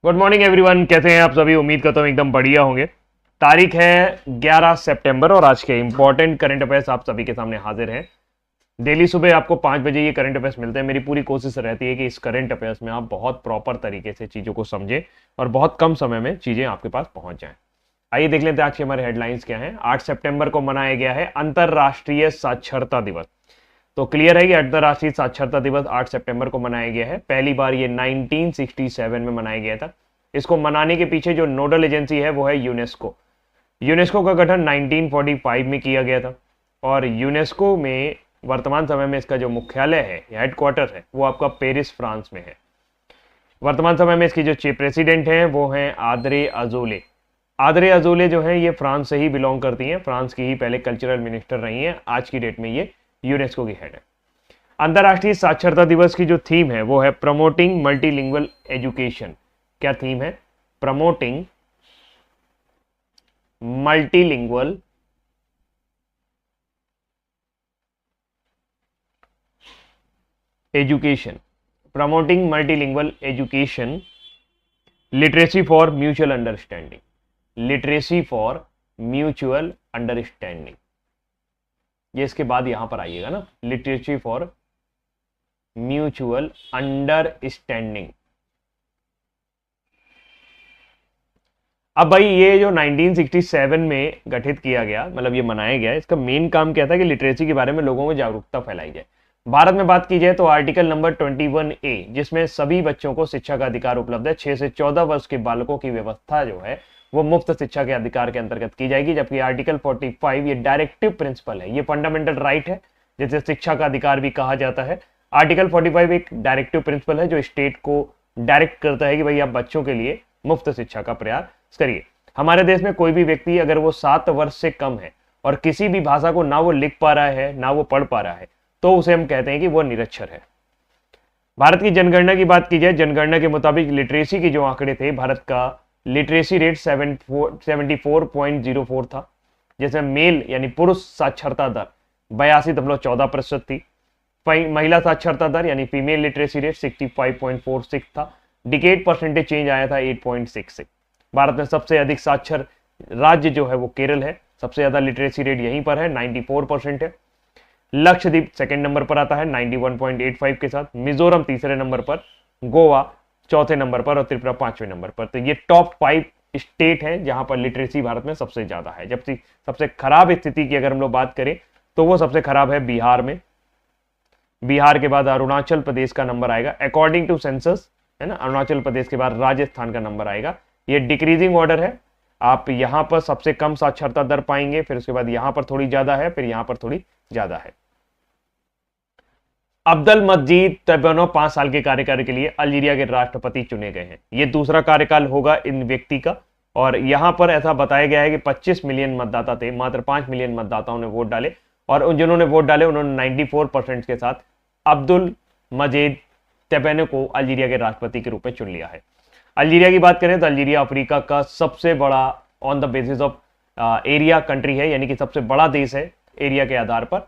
Good morning everyone, कैसे हैं आप सभी। उम्मीद करता हूँ एकदम बढ़िया होंगे। तारीख है 11 सितंबर और आज के इंपॉर्टेंट करंट अफेयर्स आप सभी के सामने हाजिर हैं। डेली सुबह आपको 5 बजे ये करंट अफेयर्स मिलते हैं। मेरी पूरी कोशिश रहती है कि इस करंट अफेयर्स में आप बहुत प्रॉपर तरीके से चीज़ों को समझें और बहुत कम समय में चीज़ें आपके पास पहुंच जाएं। आइए देख लेते हैं आज के हमारे हेडलाइंस क्या हैं। 8 सितंबर को मनाया गया है अंतर्राष्ट्रीय साक्षरता दिवस। तो क्लियर है कि अंतर्राष्ट्रीय साक्षरता दिवस 8 सितंबर को मनाया गया है। पहली बार ये 1967 में मनाया गया था। इसको मनाने के पीछे जो नोडल एजेंसी है वो है यूनेस्को। यूनेस्को का गठन 1945 में किया गया था और यूनेस्को में वर्तमान समय में इसका जो मुख्यालय है, हेडक्वार्टर है, वो आपका पेरिस फ्रांस में है। वर्तमान समय में इसकी जो प्रेसिडेंट हैं वो हैं आद्रे अजोले। आद्रे अजोले जो हैं ये फ्रांस से ही बिलोंग करती हैं, फ्रांस की ही पहले कल्चरल मिनिस्टर रही हैं। आज की डेट में ये यूनेस्को की हेड है। अंतर्राष्ट्रीय साक्षरता दिवस की जो थीम है वो है प्रमोटिंग मल्टीलिंगुअल एजुकेशन। क्या थीम है? Promoting multilingual education. Promoting multilingual education, literacy for mutual understanding. Literacy for mutual understanding, ये इसके बाद यहां पर आइएगा ना, लिटरेसी फॉर म्यूचुअल अंडरस्टैंडिंग। अब भाई ये जो 1967 में गठित किया गया, मतलब ये मनाया गया, इसका मेन काम क्या था कि लिटरेसी के बारे में लोगों में जागरूकता फैलाई जाए। भारत में बात की जाए तो आर्टिकल नंबर 21A, जिसमें सभी बच्चों को शिक्षा का अधिकार उपलब्ध है। 6 से 14 वर्ष के बालकों की व्यवस्था जो है वो मुफ्त शिक्षा के अधिकार के अंतर्गत की जाएगी। जबकि आर्टिकल 45 ये डायरेक्टिव प्रिंसिपल है, ये फंडामेंटल राइट है जिसे शिक्षा का अधिकार भी कहा जाता है। आर्टिकल 45 एक डायरेक्टिव प्रिंसिपल है जो स्टेट को डायरेक्ट करता है कि भाई आप बच्चों के लिए मुफ्त शिक्षा का प्रयास करिए। हमारे देश में कोई भी व्यक्ति अगर वो 7 वर्ष से कम है और किसी भी भाषा को ना वो लिख पा रहा है ना वो पढ़ पा रहा है तो उसे हम कहते हैं कि वो निरक्षर है। भारत की जनगणना की बात की जाए, जनगणना के मुताबिक लिटरेसी के जो आंकड़े थे, भारत का लिटरेसी रेट 74.04 था, जैसे मेल यानी पुरुष साक्षरता दर 82.14% थी। महिला साक्षरता दर यानी फीमेल लिटरेसी रेट 65.46 था। डिकेड परसेंटेज चेंज आया था 8.66। भारत में सबसे अधिक साक्षर राज्य जो है वो केरल है, सबसे ज्यादा लिटरेसी रेट यहीं पर है, 94% है। लक्षद्वीप सेकंड नंबर पर आता है 91.85 के साथ। मिजोरम तीसरे नंबर पर, गोवा चौथे नंबर पर और त्रिपुरा 5वें नंबर पर। तो ये टॉप 5 स्टेट हैं जहां पर लिटरेसी भारत में सबसे ज्यादा है। जबकि सबसे खराब स्थिति की अगर हम लोग बात करें तो वो सबसे खराब है बिहार में। बिहार के बाद अरुणाचल प्रदेश का नंबर आएगा अकॉर्डिंग टू सेंसस, है ना। अरुणाचल प्रदेश के बाद राजस्थान का नंबर आएगा। ये डिक्रीजिंग ऑर्डर है, आप यहां पर सबसे कम साक्षरता दर पाएंगे, फिर उसके बाद यहां पर थोड़ी ज्यादा है, फिर यहां पर थोड़ी ज्यादा है। अब्दुल मजीद तैबानो 5 साल के कार्यकाल के लिए अल्जीरिया के राष्ट्रपति चुने गए हैं। ये दूसरा कार्यकाल होगा इन व्यक्ति का और यहां पर ऐसा बताया गया है कि 25 मिलियन मतदाता थे, मात्र 5 मिलियन मतदाताओं ने वोट डाले और जिन्होंने वोट डाले उन्होंने 94% के साथ अब्दुल मजीद तैबानो को अल्जीरिया के राष्ट्रपति के रूप में चुन लिया है। अल्जीरिया की बात करें तो अल्जीरिया अफ्रीका का सबसे बड़ा on the basis of area country है, यानी कि सबसे बड़ा देश है एरिया के आधार पर।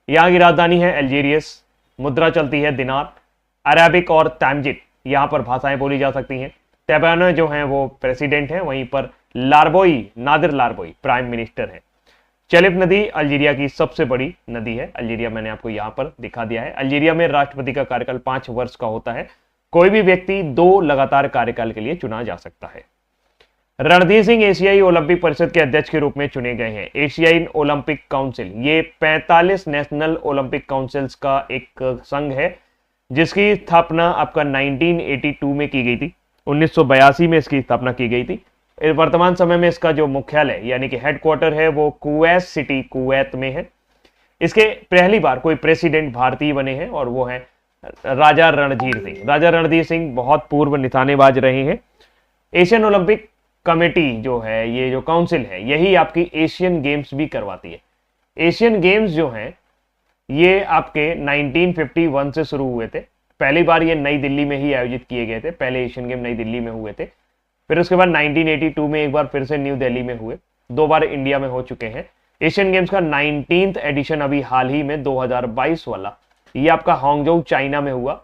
यहाँ की राजधानी है अल्जीरियस, मुद्रा चलती है दिनार, अरेबिक और तैमजिट यहाँ पर भाषाएं बोली जा सकती हैं। तैबानो जो हैं वो प्रेसिडेंट हैं, वहीं पर लारबोई, नादिर लारबोई प्राइम मिनिस्टर हैं। चलिप नदी अल्जीरिया की सबसे बड़ी नदी है। अल्जीरिया मैंने आपको यहाँ पर दिखा दिया है। अल्जीरिया में राष्ट्रपति का कार्यकाल 5 वर्ष का होता है। कोई भी व्यक्ति 2 लगातार कार्यकाल के लिए चुना जा सकता है। रणधीर सिंह एशियाई ओलंपिक परिषद के अध्यक्ष के रूप में चुने गए हैं। एशियाई ओलंपिक काउंसिल ये 45 नेशनल ओलंपिक काउंसिल्स का एक संघ है जिसकी स्थापना आपका 1982 में की गई थी। 1982 में इसकी स्थापना की गई थी। वर्तमान समय में इसका जो मुख्यालय यानी कि हेडक्वार्टर है वो कुवैत सिटी, कुवैत में है। इसके पहली बार कोई प्रेसिडेंट भारतीय बने हैं और वो है राजा रणधीर सिंह। राजा रणधीर सिंह बहुत पूर्व निशानेबाज रहे हैं। एशियन ओलंपिक कमेटी जो है, ये जो काउंसिल है, यही आपकी एशियन गेम्स भी करवाती है। एशियन गेम्स जो हैं ये आपके 1951 से शुरू हुए थे। पहली बार ये नई दिल्ली में ही आयोजित किए गए थे। पहले एशियन गेम नई दिल्ली में हुए थे, फिर उसके बाद 1982 में एक बार फिर से न्यू दिल्ली में हुए, 2 बार इंडिया में हो चुके हैं। एशियन गेम्स का 19th एडिशन अभी हाल ही में 2022 वाला, ये आपका हांगझोउ चाइना में हुआ।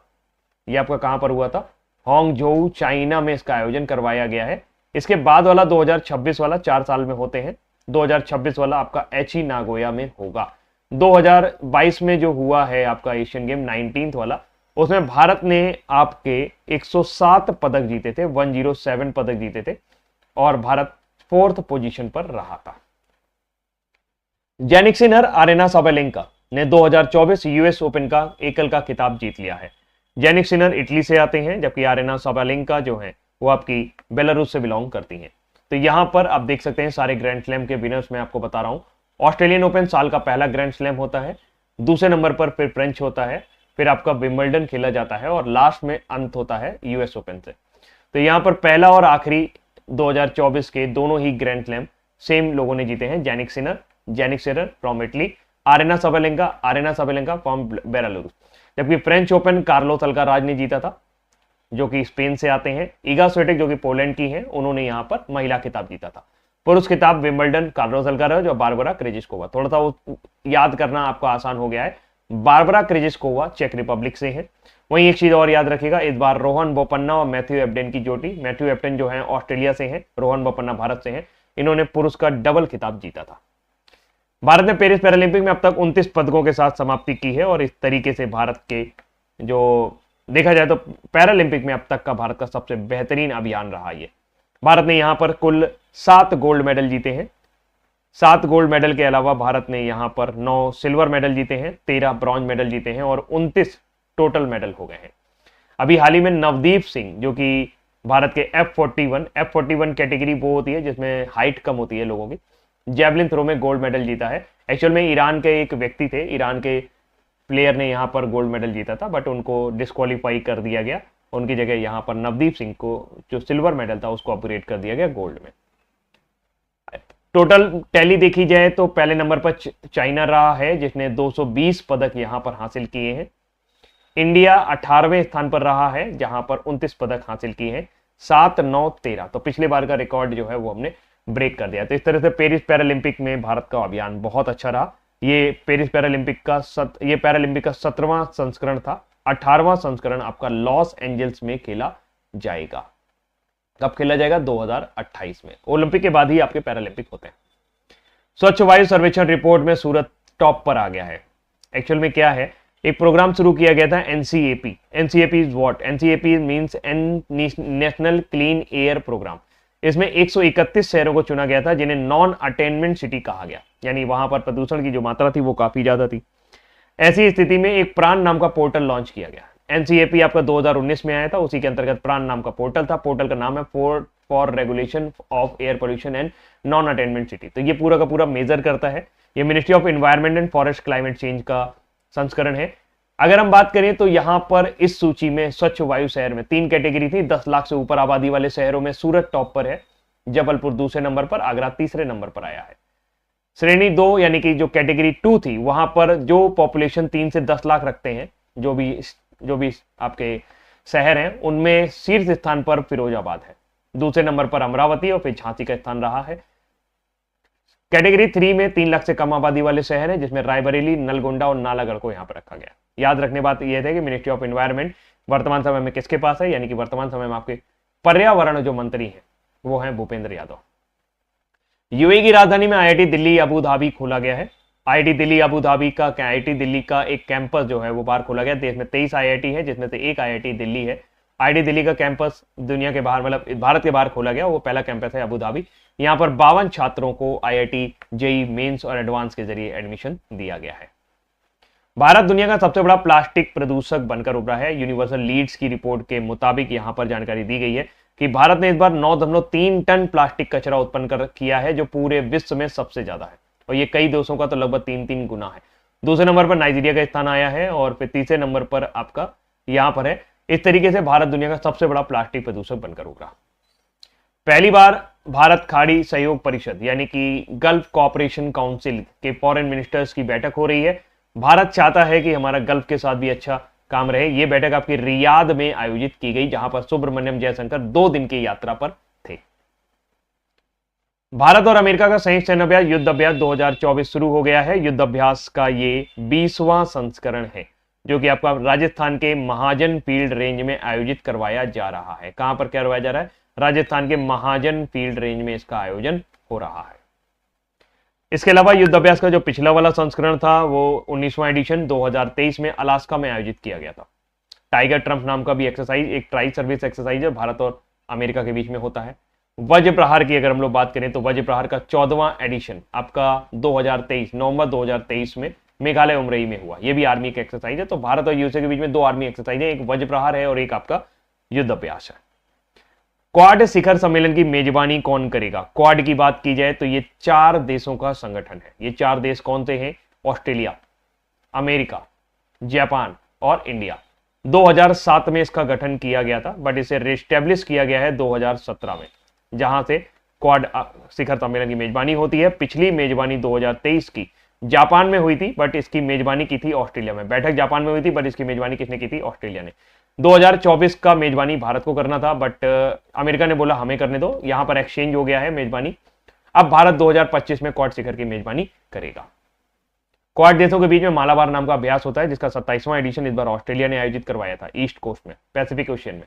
ये आपका कहां पर हुआ था? हांगझोउ चाइना में इसका आयोजन करवाया गया है। इसके बाद वाला 2026 वाला 4 साल में होते हैं, 2026 वाला आपका एची नागोया में होगा। 2022 में जो हुआ है आपका एशियन गेम 19th वाला, उसमें भारत ने आपके 107 पदक जीते थे, 107 पदक जीते थे और भारत 4th पोजीशन पर रहा था। जैनिक सिनर आरेना साबालेंका ने 2024 यूएस ओपन का एकल का खिताब जीत लिया है। जैनिक सिनर इटली से आते हैं, जबकि आरेना साबालेंका जो है वो आपकी बेलारूस से बिलोंग करती हैं। तो यहां पर आप देख सकते हैं सारे ग्रैंड स्लैम के विनर्स मैं आपको बता रहा हूं। ऑस्ट्रेलियन ओपन साल का पहला ग्रैंड स्लैम होता है, दूसरे नंबर पर फिर फ्रेंच होता है, फिर आपका विंबलडन खेला जाता है और लास्ट में अंत होता है यूएस ओपन से। तो यहां पर पहला और आखिरी 2024 के दोनों ही ग्रैंड स्लैम सेम लोगों ने जीते हैं, Jannik Sinner from Italy, arena Sabalenka from Belarus. जबकि फ्रेंच ओपन कार्लोस अल्काराज ने जीता था, जो कि स्पेन से आते हैं। इगा स्विएटेक जो कि पोलैंड की हैं, उन्होंने यहां पर महिला खिताब जीता था। पुरुष खिताब विंबलडन कार्लोस अल्काराज और बारबरा क्रेजिस्कोवा। थोड़ा सा वो याद करना आपको आसान हो गया है। बारबरा क्रेजिस्कोवा चेक रिपब्लिक से है। वहीं एक चीज और याद रखिएगा, इस बार रोहन बोपन्ना और मैथ्यू एब्डेन की जोड़ी, मैथ्यू एब्डेन जो है ऑस्ट्रेलिया से हैं, रोहन बोपन्ना भारत से हैं, इन्होंने पुरुष का डबल खिताब जीता था। भारत ने पेरिस पैरालंपिक में अब तक 29 पदकों के साथ समाप्ति की है और इस तरीके से भारत के जो देखा जाए तो पैरालंपिक में अब तक का भारत का सबसे बेहतरीन अभियान रहा ये। भारत ने यहां पर कुल 7 गोल्ड मेडल जीते हैं। 7 गोल्ड मेडल के अलावा भारत ने यहां पर 9 सिल्वर मेडल जीते हैं, 13 ब्रॉन्ज मेडल जीते हैं और 29 टोटल मेडल हो गए हैं। अभी हाल ही में नवदीप सिंह जो कि भारत के F41 कैटेगरी वो होती है जिसमें हाइट कम होती है लोगों की, जेवलिन थ्रो में गोल्ड मेडल जीता है। एक्चुअल में ईरान के एक व्यक्ति थे, ईरान के प्लेयर ने यहां पर गोल्ड मेडल जीता था, बट उनको डिस्क्वालीफाई कर दिया गया। उनकी जगह यहां पर नवदीप सिंह को जो सिल्वर मेडल था उसको अपग्रेड कर दिया गया गोल्ड में। टोटल टैली देखी जाए तो पहले नंबर पर चाइना रहा है जिसने 220 पदक यहां पर हासिल किए हैं। इंडिया 18वें स्थान पर रहा है जहां पर 29 पदक हासिल किए हैं, 7, 9, 13। तो पिछले बार का रिकॉर्ड जो है वो हमने ब्रेक कर दिया। तो इस तरह से पेरिस पैरालंपिक में भारत का अभियान बहुत अच्छा रहा। ये पैरालंपिक का 17वां संस्करण था। 18वां संस्करण आपका लॉस एंजल्स में खेला जाएगा। कब खेला जाएगा? 2028 में। ओलंपिक के बाद ही आपके पैरालंपिक होते हैं। स्वच्छ वायु सर्वेक्षण रिपोर्ट में सूरत टॉप पर आ गया है। एक्चुअल में क्या है, एक प्रोग्राम शुरू किया गया था NCAP. NCAP is what? NCAP means National Clean Air Programme. इसमें 131 शहरों को चुना गया था जिन्हें नॉन अटेनमेंट सिटी कहा गया, यानी वहां पर प्रदूषण की जो मात्रा थी वो काफी ज्यादा थी। ऐसी स्थिति में एक प्राण नाम का पोर्टल लॉन्च किया गया। एनसीएपी आपका 2019 में आया था, उसी के अंतर्गत प्राण नाम का पोर्टल था। पोर्टल का नाम है for regulation of air pollution and non attainment city. तो ये पूरा का पूरा मेजर करता है। ये ministry of environment and forest climate change का संस्करण है। अगर हम बात करें तो यहां पर इस सूची में स्वच्छ वायु शहर में 3 कैटेगरी थी। 10 लाख से ऊपर आबादी वाले शहरों में सूरत टॉप पर है, जबलपुर दूसरे नंबर पर, आगरा तीसरे नंबर पर आया है। श्रेणी 2 यानी कि जो कैटेगरी 2 थी, वहां पर जो पॉपुलेशन 3 से 10 लाख रखते हैं, जो भी आपके शहर हैं, उनमें शीर्ष स्थान पर फिरोजाबाद है, दूसरे नंबर पर अमरावती और फिर झांसी का स्थान रहा है। कैटेगरी 3 में 3 लाख से कम आबादी वाले शहर हैं, जिसमें रायबरेली, नलगोंडा और नालागढ़ को यहां पर रखा गया। याद रखने बात यह है कि मिनिस्ट्री ऑफ एनवायरमेंट वर्तमान समय में किसके पास है, यानी कि वर्तमान समय में आपके पर्यावरण जो मंत्री हैं वो हैं भूपेंद्र यादव। यूएई की राजधानी में आईआईटी दिल्ली अबू धाबी खोला गया है। आईआईटी दिल्ली का एक कैंपस जो है वो बाहर खोला गया। देश में 23 आईआईटी है, जिसमें से एक आईआईटी दिल्ली है। आईआईटी दिल्ली का कैंपस दुनिया के बाहर, मतलब भारत के बाहर खोला गया। वो पहला कैंपस है अबू धाबी। यहाँ पर 52 छात्रों को आईआईटी जेईई मेंस और एडवांस के जरिए एडमिशन दिया गया है। भारत दुनिया का सबसे बड़ा प्लास्टिक प्रदूषक बनकर उभरा है। यूनिवर्सल लीड्स की रिपोर्ट के मुताबिक यहाँ पर जानकारी दी गई है कि भारत ने इस बार 9.3 टन प्लास्टिक कचरा उत्पन्न किया है, जो पूरे विश्व में सबसे ज्यादा है। और ये कई देशों का तो लगभग 3-3 गुना है। दूसरे नंबर पर नाइजीरिया का स्थान आया है और फिर तीसरे नंबर पर आपका यहाँ पर है। इस तरीके से भारत दुनिया का सबसे बड़ा प्लास्टिक प्रदूषक बनकर उभरा। पहली बार भारत खाड़ी सहयोग परिषद यानी कि गल्फ कोऑपरेशन काउंसिल के फॉरेन मिनिस्टर्स की बैठक हो रही है। भारत चाहता है कि हमारा गल्फ के साथ भी अच्छा काम रहे। ये बैठक आपकी रियाद में आयोजित की गई, जहां पर सुब्रमण्यम जयशंकर 2 दिन की यात्रा पर थे। भारत और अमेरिका का संयुक्त सैन्य अभ्यास युद्ध अभ्यास 2024 शुरू हो गया है। युद्ध अभ्यास का ये 20वां संस्करण है। जो कि आपका राजस्थान के महाजन फील्ड रेंज में आयोजित करवाया जा रहा है। कहां पर करवाया जा रहा है? राजस्थान के महाजन फील्ड रेंज में इसका आयोजन हो रहा है। इसके अलावा युद्ध अभ्यास का जो पिछला वाला संस्करण था वो 19वां एडिशन 2023 में अलास्का में आयोजित किया गया था। टाइगर ट्रंप नाम का भी एक्सरसाइज, एक ट्राई सर्विस एक्सरसाइज है, भारत और अमेरिका के बीच में होता है। वज्र प्रहार की अगर हम लोग बात करें तो वज्र प्रहार का 14वां एडिशन आपका 2023 नवंबर 2023 में मेघालय उमरई में हुआ। ये भी आर्मी का एक्सरसाइज है। तो भारत और यूएसए के बीच में 2 आर्मी एक्सरसाइज है, एक वज्र प्रहार है और एक आपका युद्ध अभ्यास है। क्वाड शिखर सम्मेलन की मेजबानी कौन करेगा? क्वाड की बात की जाए तो ये 4 देशों का संगठन है। ये 4 देश कौन से हैं? ऑस्ट्रेलिया, अमेरिका, जापान और इंडिया। 2007 में इसका गठन किया गया था, बट इसे रिस्टेब्लिश किया गया है 2017 में, जहां से क्वाड शिखर सम्मेलन की मेजबानी होती है। पिछली मेजबानी 2023 की जापान में हुई थी, बट इसकी मेजबानी की थी ऑस्ट्रेलिया में। बैठक जापान में हुई थी, बट इसकी मेजबानी किसने की थी? ऑस्ट्रेलिया ने। 2024 का मेजबानी भारत को करना था, बट अमेरिका ने बोला हमें करने दो। यहां पर एक्सचेंज हो गया है मेजबानी। अब भारत 2025 में क्वाड शिखर की मेजबानी करेगा। क्वाड देशों के बीच में मालाबार नाम का अभ्यास होता है, जिसका 27वां एडिशन इस बार ऑस्ट्रेलिया ने आयोजित करवाया था, ईस्ट कोस्ट में, पैसिफिक ओशियन में।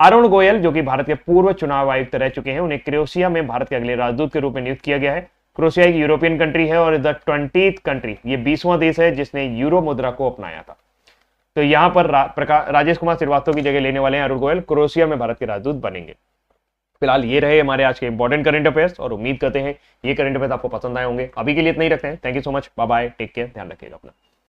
अरुण गोयल जो कि भारत के पूर्व चुनाव आयुक्त रह चुके हैं, उन्हें क्रोएशिया में भारत के अगले राजदूत के रूप में नियुक्त किया गया है। क्रोएशिया एक यूरोपियन कंट्री है और द 20th कंट्री, ये 20वां देश है जिसने यूरो मुद्रा को अपनाया था। तो यहां पर राजेश कुमार श्रीवास्तव की जगह लेने वाले हैं अरुण गोयल, क्रोएशिया में भारत के राजदूत बनेंगे। फिलहाल ये रहे हमारे आज के इंपॉर्टेंट करंट अफेयर्स और उम्मीद करते हैं ये करंट अफेयर्स आपको पसंद आए होंगे। अभी के लिए इतना ही रखते हैं। Thank you so much, bye bye, take care, ध्यान रखिएगा अपना।